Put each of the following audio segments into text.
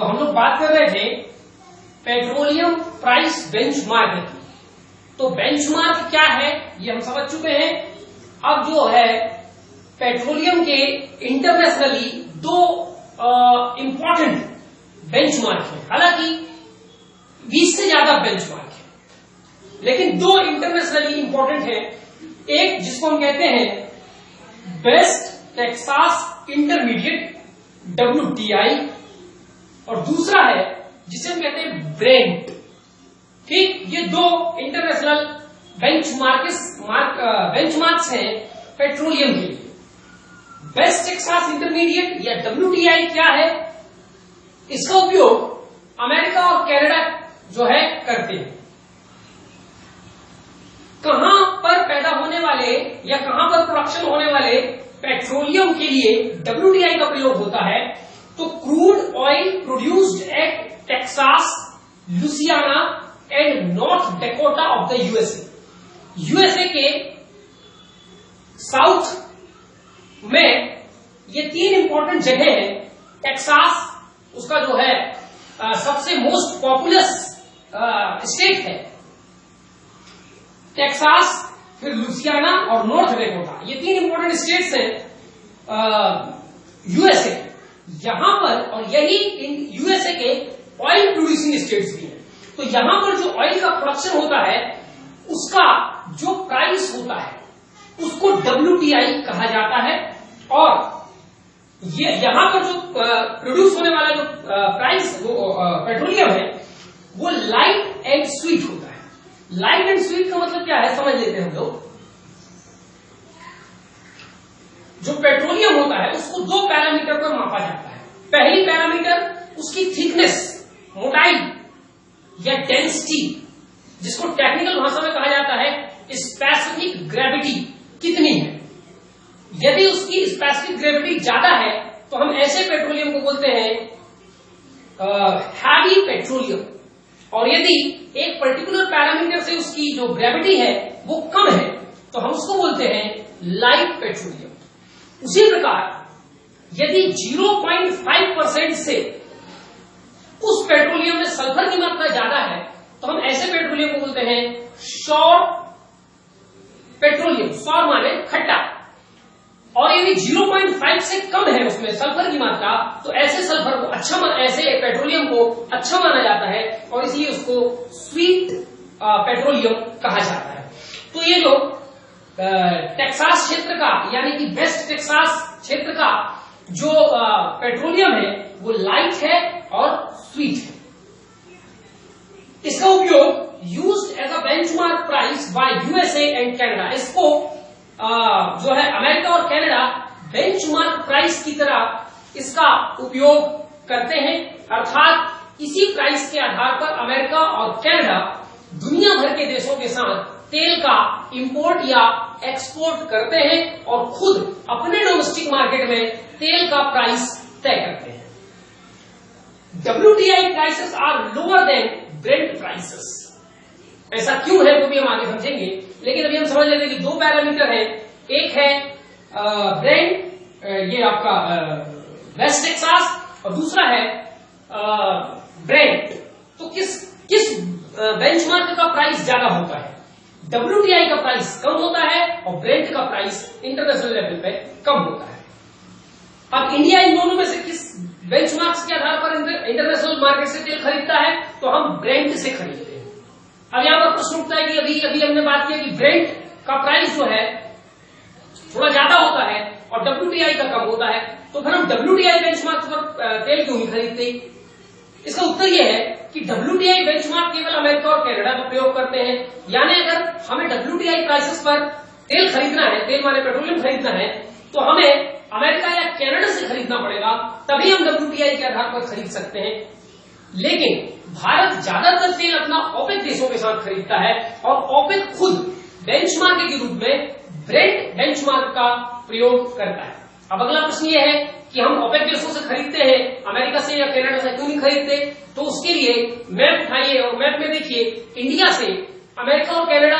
तो हम लोग बात कर रहे थे पेट्रोलियम प्राइस बेंचमार्क की। तो बेंचमार्क क्या है ये हम समझ चुके हैं। अब जो है पेट्रोलियम के इंटरनेशनली दो इंपॉर्टेंट बेंचमार्क है, हालांकि 20 से ज्यादा बेंचमार्क है, लेकिन दो इंटरनेशनली इंपॉर्टेंट है। एक जिसको हम कहते हैं बेस्ट टेक्सास इंटरमीडिएट WTI, और दूसरा है जिसे हम कहते हैं ब्रेंट। ठीक, ये दो इंटरनेशनल बेंचमार्क्स हैं पेट्रोलियम के लिए। बेस्ट टेक्सास इंटरमीडिएट या WTI क्या है, इसका उपयोग अमेरिका और कनाडा जो है करते हैं। कहां पर पैदा होने वाले या कहां पर प्रोडक्शन होने वाले पेट्रोलियम के लिए WTI का प्रयोग होता है, तो crude oil produced at Texas, Louisiana and North Dakota of the USA के साउथ में ये तीन इंपॉर्टेंट जगह हैं। टेक्सास उसका जो है सबसे मोस्ट पॉपुलस स्टेट है, टेक्सास, फिर लुसियाना और नॉर्थ डकोटा, ये तीन इंपॉर्टेंट स्टेट्स हैं यूएसए। यहां पर, और यही यूएसए के ऑयल प्रोड्यूसिंग स्टेट्स भी हैं। तो यहां पर जो ऑयल का प्रोडक्शन होता है उसका जो प्राइस होता है उसको WTI कहा जाता है, और ये यहां पर जो प्रोड्यूस होने वाला जो प्राइस पेट्रोलियम है वो लाइट एंड स्वीट होता है। लाइट एंड स्वीट का मतलब क्या है समझ लेते हैं हम लोग। जो पेट्रोलियम होता है उसको दो पैरामीटर पर मापा जाता है। पहली पैरामीटर उसकी थिकनेस, मोटाई या डेंसिटी, जिसको टेक्निकल भाषा में कहा जाता है स्पेसिफिक ग्रेविटी कितनी है। यदि उसकी स्पेसिफिक ग्रेविटी ज्यादा है तो हम ऐसे पेट्रोलियम को बोलते हैं हैवी पेट्रोलियम, और यदि एक पर्टिकुलर पैरामीटर से उसकी जो ग्रेविटी है वो कम है तो हम उसको बोलते हैं लाइट पेट्रोलियम। उसी प्रकार यदि 0.5% से उस पेट्रोलियम में सल्फर की मात्रा ज्यादा है तो हम ऐसे पेट्रोलियम को बोलते हैं सौर पेट्रोलियम। सौर माने खट्टा। और यदि 0.5 से कम है उसमें सल्फर की मात्रा तो ऐसे सल्फर को ऐसे पेट्रोलियम को अच्छा माना जाता है, और इसलिए उसको स्वीट पेट्रोलियम कहा जाता है। तो ये जो टेक्सास क्षेत्र का यानी कि वेस्ट टेक्सास क्षेत्र का जो पेट्रोलियम है वो लाइट है और स्वीट है। इसका उपयोग used as a benchmark price by USA and Canada. इसको जो है अमेरिका और कनाडा बेंचमार्क प्राइस की तरह इसका उपयोग करते हैं, अर्थात इसी प्राइस के आधार पर अमेरिका और कनाडा दुनिया भर के देशों के साथ तेल का इंपोर्ट या एक्सपोर्ट करते हैं और खुद अपने डोमेस्टिक मार्केट में तेल का प्राइस तय करते हैं। WTI prices are lower than Brent prices. ऐसा क्यों है वो भी हम आगे समझेंगे, लेकिन अभी हम समझ लेते हैं कि दो पैरामीटर है। एक है ब्रेंट, ये आपका वेस्ट टेक्सास, और दूसरा है ब्रेंट। तो किस बेंचमार्क का प्राइस ज्यादा होता है? WTI का प्राइस कम होता है और ब्रेंट का प्राइस इंटरनेशनल लेवल पे कम होता है। अब इंडिया इन दोनों में से किस बेंचमार्क्स के आधार पर इंटरनेशनल मार्केट से तेल खरीदता है? तो हम ब्रेंट से खरीदते हैं। अब यहां पर प्रश्न उठता है कि अभी हमने बात किया कि ब्रेंट का प्राइस जो है थोड़ा ज्यादा होता है और WTI का कम होता है, तो फिर हम WTI बेंचमार्क पर तेल क्यों नहीं खरीदते? इसका उत्तर यह है कि WTI बेंचमार्क केवल अमेरिका और कनाडा का प्रयोग करते हैं। यानी अगर हमें WTI प्राइसेस पर तेल खरीदना है, तेल माने पेट्रोलियम खरीदना है, तो हमें अमेरिका या कनाडा से खरीदना पड़ेगा, तभी हम WTI के आधार पर खरीद सकते हैं। लेकिन भारत ज्यादातर तेल अपना ओपेक देशों के साथ खरीदता है, और ओपेक खुद बेंचमार्क के रूप में ब्रेंट बेंचमार्क का प्रयोग करता है। अब अगला प्रश्न यह है कि हम ओपेक देशों से खरीदते हैं, अमेरिका से या कनाडा से क्यों नहीं खरीदते? तो उसके लिए मैप उठाइए और मैप में देखिए इंडिया से अमेरिका और कनाडा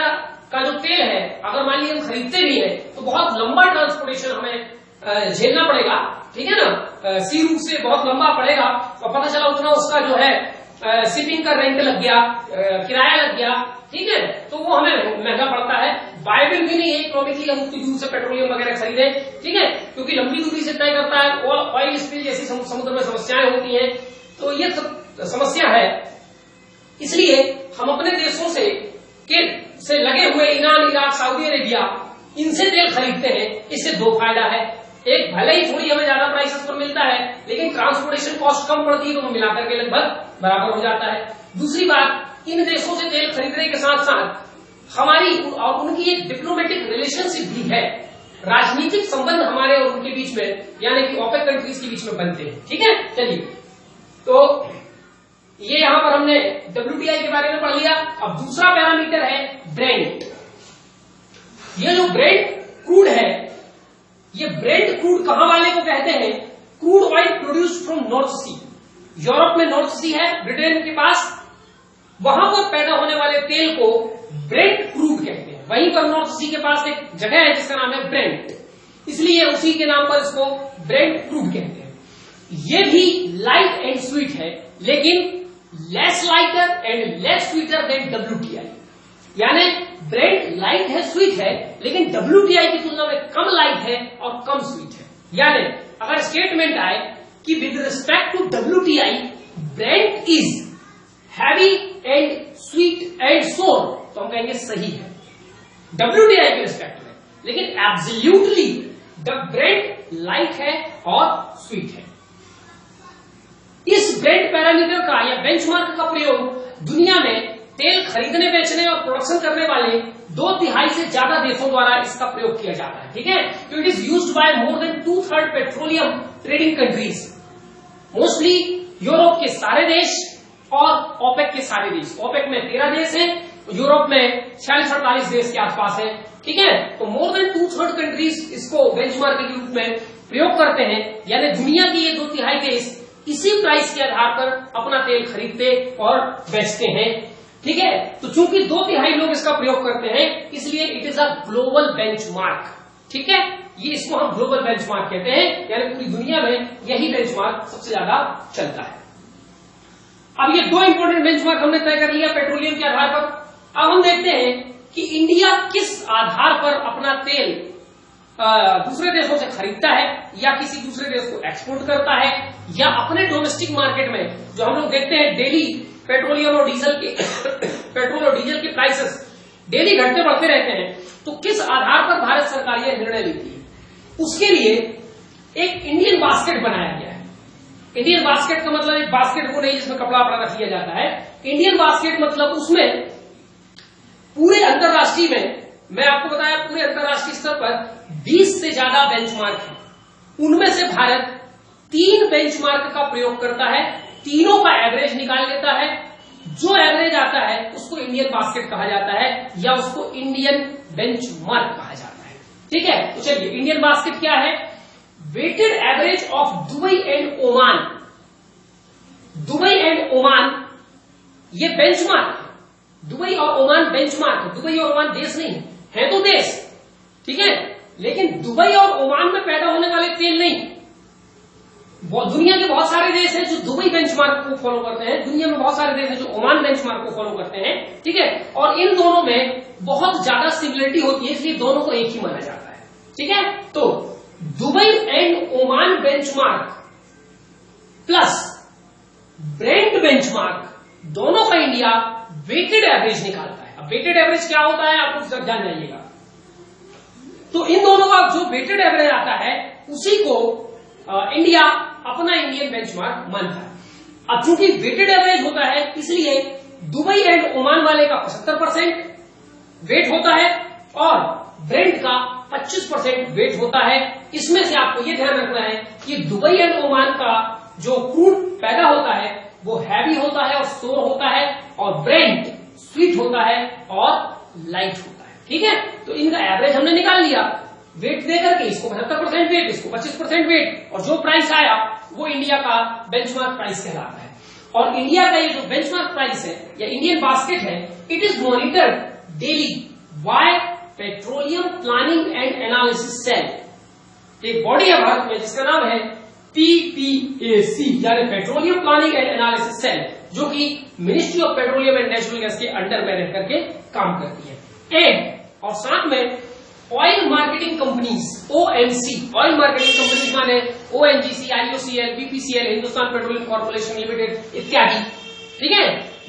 का जो तेल है, अगर मान लीजिए हम खरीदते भी है तो बहुत लंबा ट्रांसपोर्टेशन हमें झेलना पड़ेगा। ठीक है ना, सी रूट से बहुत लंबा पड़ेगा और पता चला उतना उसका जो है शिपिंग का रेंट लग गया, किराया लग गया, ठीक है, तो वो हमें महंगा पड़ता है। वायबल भी नहीं है इकोनॉमिकली हम उतनी दूर से पेट्रोलियम वगैरह खरीदे, ठीक है, क्योंकि लंबी दूरी से तय करता है, ऑयल स्पिल जैसी समुद्र में समस्याएं होती हैं, तो ये समस्या है। इसलिए हम अपने देशों से लगे हुए ईरान, इराक, सऊदी अरेबिया, इनसे तेल खरीदते हैं। इससे दो फायदा है, एक भले ही थोड़ी हमें ज्यादा प्राइसेस पर मिलता है लेकिन ट्रांसपोर्टेशन कॉस्ट कम पड़ती है तो वो मिलाकर के लगभग बराबर हो जाता है। दूसरी बात, इन देशों से तेल खरीदने के साथ साथ हमारी और उनकी एक डिप्लोमेटिक रिलेशनशिप भी है, राजनीतिक संबंध हमारे और उनके बीच में, यानी कि ओपेक कंट्रीज के बीच में बनते हैं, ठीक है। चलिए, तो ये यहां पर हमने WTI के बारे में पढ़ लिया। अब दूसरा पैरामीटर है ब्रेंट। ये जो ब्रेंट क्रूड है, ये ब्रेंट क्रूड कहां वाले को कहते हैं? Crude oil produced from North Sea. Europe में नॉर्थ सी है, ब्रिटेन के पास, वहां पर पैदा होने वाले तेल को ब्रेंट क्रूड कहते हैं। वहीं पर नॉर्थ सी के पास एक जगह है जिसका नाम है ब्रेंट, इसलिए उसी के नाम पर इसको ब्रेंट क्रूड कहते हैं। ये भी लाइट एंड स्वीट है, लेकिन less lighter and less sweeter than WTI। यानी ब्रेंट लाइट है, स्वीट है, लेकिन WTI की तुलना में कम लाइट है और कम स्वीट है। यानी अगर स्टेटमेंट आए कि with respect to WTI Brent is heavy and sweet and sour, तो हम कहेंगे सही है WTI के रिस्पेक्ट में, लेकिन एब्सोल्युटली ब्रेंट लाइट है और स्वीट है। इस ब्रेंट पैरामीटर का या बेंचमार्क का प्रयोग दुनिया में तेल खरीदने, बेचने और प्रोडक्शन करने वाले 2/3 से ज्यादा देशों द्वारा इसका प्रयोग किया जाता है, ठीक है। तो it is used by more than 2/3 petroleum trading countries, mostly Europe के सारे देश और ओपेक के सारे देश। ओपेक में 13 देश हैं, यूरोप में 46-48 देश के आसपास है, ठीक है। तो मोर देन 2/3 कंट्रीज इसको बेंचमार्क के रूप में प्रयोग करते हैं, यानी दुनिया के ये 2/3 देश इसी प्राइस के आधार पर अपना तेल खरीदते और बेचते हैं, ठीक है। तो चूंकि 2/3 लोग इसका प्रयोग करते हैं, इसलिए it is a global benchmark, ठीक है। ये इसको हम ग्लोबल बेंचमार्क कहते हैं, यानी पूरी दुनिया में यही बेंचमार्क सबसे ज्यादा चलता है। अब ये दो इंपॉर्टेंट बेंचमार्क हमने तय कर लिया पेट्रोलियम के आधार पर। अब हम देखते हैं कि इंडिया किस आधार पर अपना तेल दूसरे देशों से खरीदता है, या किसी दूसरे देश को एक्सपोर्ट करता है, या अपने डोमेस्टिक मार्केट में जो हम लोग देखते हैं डेली पेट्रोलियम और डीजल के पेट्रोल और डीजल के प्राइसेस डेली घटते बढ़ते रहते हैं, तो किस आधार पर भारत सरकार यह निर्णय लेती है? उसके लिए एक इंडियन बास्केट बनाया गया है। इंडियन बास्केट का मतलब एक बास्केट को नहीं जिसमें कपड़ा वपड़ा रख लिया जाता है। इंडियन बास्केट मतलब उसमें पूरे अंतरराष्ट्रीय में, मैं आपको बताया पूरे अंतरराष्ट्रीय स्तर पर 20 से ज्यादा बेंचमार्क है। उनमें से भारत 3 बेंचमार्क का प्रयोग करता है, तीनों का एवरेज निकाल लेता है। जो एवरेज आता है उसको इंडियन बास्केट कहा जाता है, या उसको इंडियन बेंचमार्क कहा जाता है, ठीक है। तो चलिए, इंडियन बास्केट क्या है? Weighted average of Dubai and Oman. Dubai and Oman ये बेंचमार्क है। दुबई और ओमान बेंचमार्क है। दुबई और ओमान देश नहीं है तो देश, ठीक है, लेकिन दुबई और ओमान में पैदा होने वाले तेल नहीं। दुनिया के बहुत सारे देश हैं जो दुबई बेंचमार्क को फॉलो करते हैं, दुनिया में बहुत सारे देश हैं जो ओमान बेंचमार्क को फॉलो करते हैं, ठीक है। और इन दोनों में बहुत ज्यादा सिमिलरिटी होती है, इसलिए दोनों को एक ही माना जाता है, ठीक है। तो Dubai and Oman benchmark plus Brent benchmark, दोनों का इंडिया वेटेड एवरेज निकालता है। अब वेटेड एवरेज क्या होता है आप लोग जान जाइएगा। तो इन दोनों का जो वेटेड एवरेज आता है उसी को इंडिया अपना इंडियन बेंचमार्क मानता है। अब चूंकि वेटेड एवरेज होता है, इसलिए दुबई एंड ओमान वाले का 75% वेट होता है और ब्रेंट का 25% वेट होता है। इसमें से आपको यह ध्यान रखना है कि दुबई एंड ओमान का जो क्रूड पैदा होता है वो हैवी होता है और सोर होता है, और ब्रेंट स्वीट होता है और लाइट होता है, ठीक है। तो इनका एवरेज हमने निकाल लिया वेट देकर के, इसको 75% वेट, इसको 25% वेट, और जो प्राइस आया वो इंडिया का बेंचमार्क प्राइस कहलाता है। और इंडिया का ये जो बेंचमार्क प्राइस है या इंडियन बास्केट है, it is monitored daily by petroleum planning and analysis cell. एक बॉडी है भारत में जिसका नाम है PPAC यानी petroleum planning and analysis cell, जो कि ministry of petroleum and natural gas के अंडर में रह करके काम करती है। एंड और साथ में oil marketing companies OMC, oil marketing companies माने ONGC, IOCL, BPCL, Hindustan petroleum corporation limited इत्यादि, ठीक है,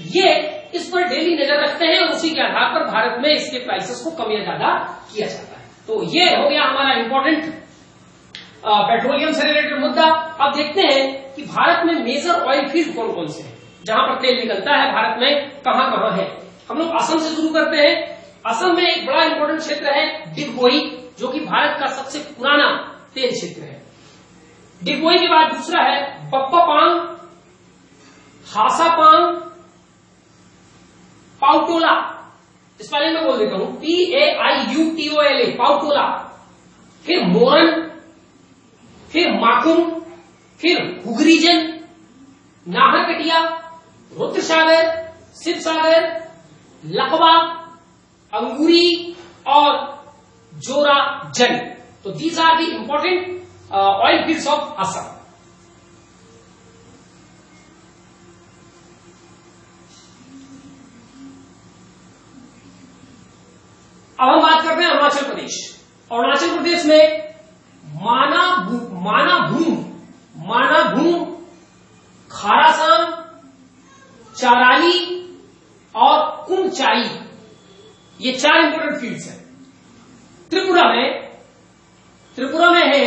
ये इस पर डेली नजर रखते हैं और उसी के आधार पर भारत में इसके प्राइसेस को कम या ज्यादा किया जाता है। तो ये हो गया हमारा इंपॉर्टेंट पेट्रोलियम से रिलेटेड मुद्दा। अब देखते हैं कि भारत में मेजर ऑयल फील्ड कौन कौन से हैं, जहां पर तेल निकलता है भारत में कहां कहां है। हम लोग असम से शुरू करते हैं। असम में एक बड़ा इंपॉर्टेंट क्षेत्र है डिगबोई, जो कि भारत का सबसे पुराना तेल क्षेत्र है। डिगबोई के बाद दूसरा है बप्पापांग, हासापांग, पाउटोला, स्पेलिंग में बोल देता हूं PAIUTOLA, पाउटोला, फिर मोरन, फिर माकुम, फिर हुगरीजन, नाहरकटिया, रुद्रसागर, शिवसागर, लकवा, अंगूरी और जोराजन। तो these are the important oil fields of Assam. अब हम बात करते हैं अरुणाचल प्रदेश। अरुणाचल प्रदेश में मानाभूम, खारासांग, चाराली और कुमचाई, ये 4 इंपोर्टेंट फील्ड्स हैं। त्रिपुरा में है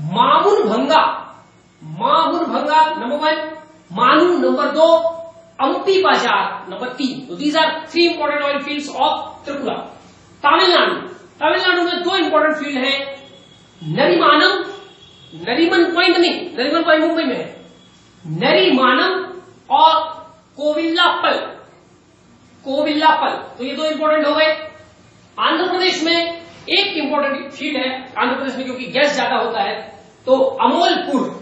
मामुनभंगा नंबर 1, मानू नंबर 2, अंपी बाजार नंबर 3। तो these are 3 important oil fields of Tripura. Tamil Nadu में 2 इंपोर्टेंट फील्ड हैं, नरीमन पॉइंट मुंबई में है, नरीमानम और कोविल्लापल। तो ये 2 इंपोर्टेंट हो गए। आंध्र प्रदेश में एक इंपोर्टेंट फील्ड है, आंध्र प्रदेश में क्योंकि गैस ज्यादा होता है, तो अमोलपुर।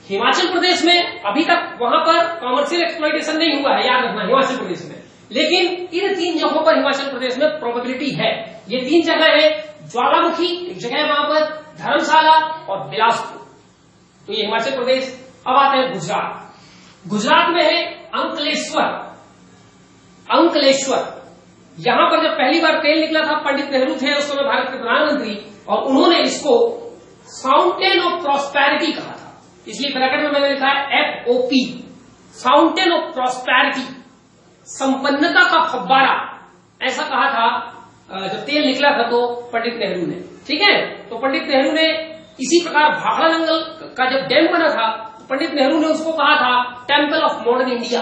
हिमाचल प्रदेश में अभी तक वहां पर कॉमर्शियल एक्सप्लॉयटेशन नहीं हुआ है, याद रखना, हिमाचल प्रदेश में, लेकिन इन 3 जगहों पर हिमाचल प्रदेश में प्रोबेबिलिटी है। ये 3 जगह है, ज्वालामुखी एक जगह है वहां पर, धर्मशाला और बिलासपुर। तो ये हिमाचल प्रदेश। अब आते हैं गुजरात में है अंकलेश्वर। यहां पर जब पहली बार तेल निकला था, पंडित नेहरू थे उस समय भारत के प्रधानमंत्री, और उन्होंने इसको फाउंटेन ऑफ प्रॉस्पेरिटी कहा था, इसलिए ब्रैकेट में मैंने लिखा है FOP, फाउंटेन ऑफ प्रॉस्पेरिटी, संपन्नता का फव्वारा, ऐसा कहा था जब तेल निकला था तो पंडित नेहरू ने, ठीक है। तो पंडित नेहरू ने इसी प्रकार भाखड़ा नंगल का जब डैम बना था, पंडित नेहरू ने उसको कहा था टेम्पल ऑफ मॉडर्न इंडिया,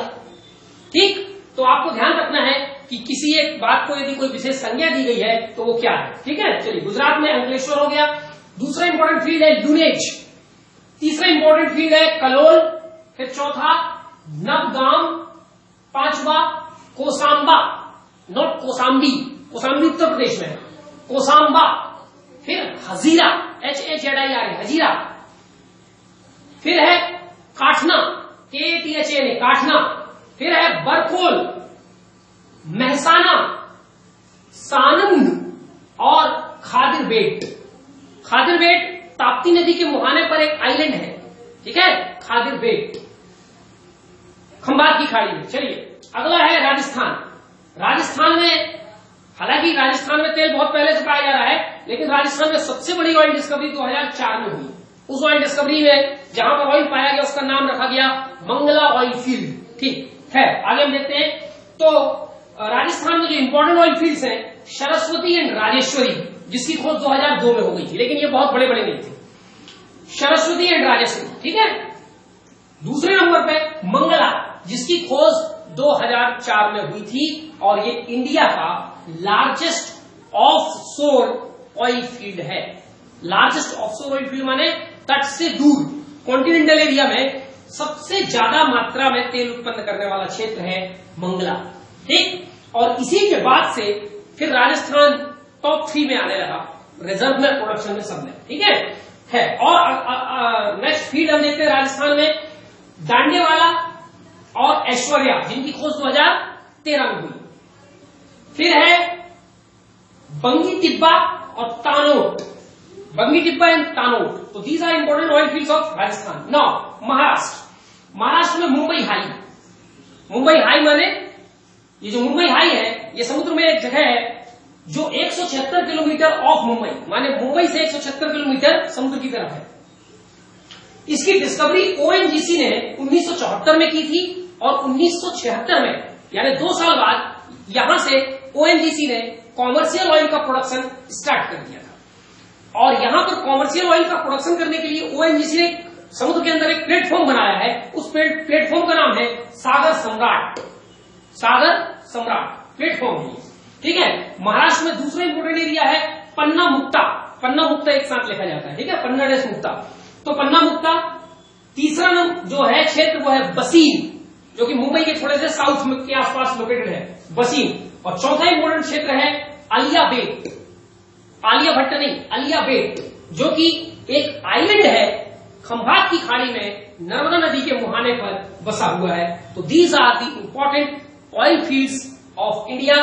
ठीक। तो आपको ध्यान रखना है कि किसी एक बात को यदि कोई विशेष संज्ञा दी गई है तो वो क्या है, ठीक है। चलिए, गुजरात में अंकलेश्वर हो गया। दूसरा इंपॉर्टेंट फील्ड है यूनेज, तीसरा इंपॉर्टेंट फील्ड है कलोल, फिर चौथा नवगाम, पांचवा कोसांबा, नॉट कोसांबी, कोसांबी उत्तर प्रदेश में है, कोसांबा, फिर हजीरा, HAZIRA, हजीरा, फिर है काठना, KATHA, काठना, फिर है बरकोल, महसाना, सानंद और खादिरबेट। ताप्ती नदी के मुहाने पर एक आइलैंड है, ठीक है, खादिरबेट, खंबात की खाड़ी में। चलिए, अगला है राजस्थान में, हालांकि राजस्थान में तेल बहुत पहले से पाया जा रहा है, लेकिन राजस्थान में सबसे बड़ी ऑयल डिस्कवरी 2004 में हुई। उस ऑयल डिस्कवरी में जहां पर ऑयल पाया गया उसका नाम रखा गया मंगला ऑयल फील्ड, ठीक है। आगे हम देखते हैं, तो राजस्थान में जो इंपॉर्टेंट ऑयल फील्ड्स हैं, सरस्वती एंड राजेश्वरी, जिसकी खोज 2002 में हो गई थी, लेकिन ये बहुत बड़े बड़े नहीं थे, सरस्वती एंड राजेश्वरी, ठीक है। दूसरे नंबर पे मंगला, जिसकी खोज 2004 में हुई थी, और ये इंडिया का लार्जेस्ट ऑफशोर ऑयल फील्ड है। लार्जेस्ट ऑफशोर ऑयल फील्ड माने तट से दूर, कॉन्टिनेंटल एरिया में सबसे ज्यादा मात्रा में तेल उत्पन्न करने वाला क्षेत्र है मंगला, ठीक। और इसी के बाद से फिर राजस्थान टॉप 3 में आने लगा रिजर्व में, प्रोडक्शन में, सब में, ठीक है। और नेक्स्ट फील्ड हम देखते हैं राजस्थान में दांडेवाला और ऐश्वर्या, जिनकी खोज 2013 में हुई। फिर है बंगी तिब्बा और तानोट, बंगी टिब्बा एंड तानोट। तो these are important oil fields of Rajasthan. Now Maharashtra में मुंबई हाई। मुंबई हाई माने ये जो मुंबई हाई है ये समुद्र में एक जगह है जो 176 किलोमीटर ऑफ मुंबई, माने मुंबई से 176 किलोमीटर समुद्र की तरफ है। इसकी डिस्कवरी ओएनजीसी ने 1974 में की थी और 1976 में यानी 2 साल बाद यहां से ओएनजीसी ने कॉमर्शियल ऑयल का प्रोडक्शन स्टार्ट कर दिया था। और यहां पर कॉमर्शियल ऑयल का प्रोडक्शन करने के लिए ओएनजीसी ने समुद्र के अंदर एक प्लेटफॉर्म बनाया है। उस प्लेटफॉर्म का नाम है सागर सम्राट। सागर सम्राट प्लेटफॉर्म है, ठीक है। महाराष्ट्र में दूसरा इंपोर्टेंट एरिया है पन्ना मुक्ता। पन्ना मुक्ता एक साथ लिखा जाता है, ठीक है, पन्ना डेस मुक्ता। तो पन्ना मुक्ता। तीसरा नाम जो है क्षेत्र वो है बसीन, जो कि मुंबई के थोड़े से साउथ के आसपास लोकेटेड है, बसीन। और चौथा इंपोर्टेंट क्षेत्र है आलिया बेट। आलिया भट्ट नहीं, आलिया बेट, जो कि एक आइलैंड है खंभात की खाड़ी में नर्मदा नदी के मुहाने पर बसा हुआ है। तो these are the important oil fields of India.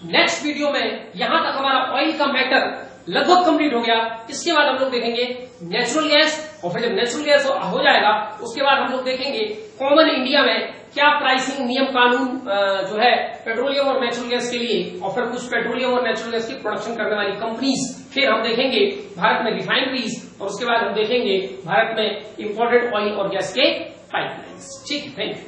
Next video में यहां तक हमारा ऑयल का मैटर लगभग कंप्लीट हो गया। इसके बाद हम लोग देखेंगे नेचुरल गैस, और फिर जब नेचुरल गैस हो जाएगा उसके बाद हम लोग देखेंगे कॉमन इंडिया में क्या प्राइसिंग नियम कानून जो है पेट्रोलियम और नेचुरल गैस के लिए, और फिर कुछ पेट्रोलियम और नेचुरल गैस की प्रोडक्शन करने वाली कंपनीज। फिर हम देखेंगे भारत में रिफाइनरीज, और उसके बाद हम देखेंगे भारत में इंपोर्टेड ऑयल और गैस के पाइपलाइंस। ठीक है, थैंक यू।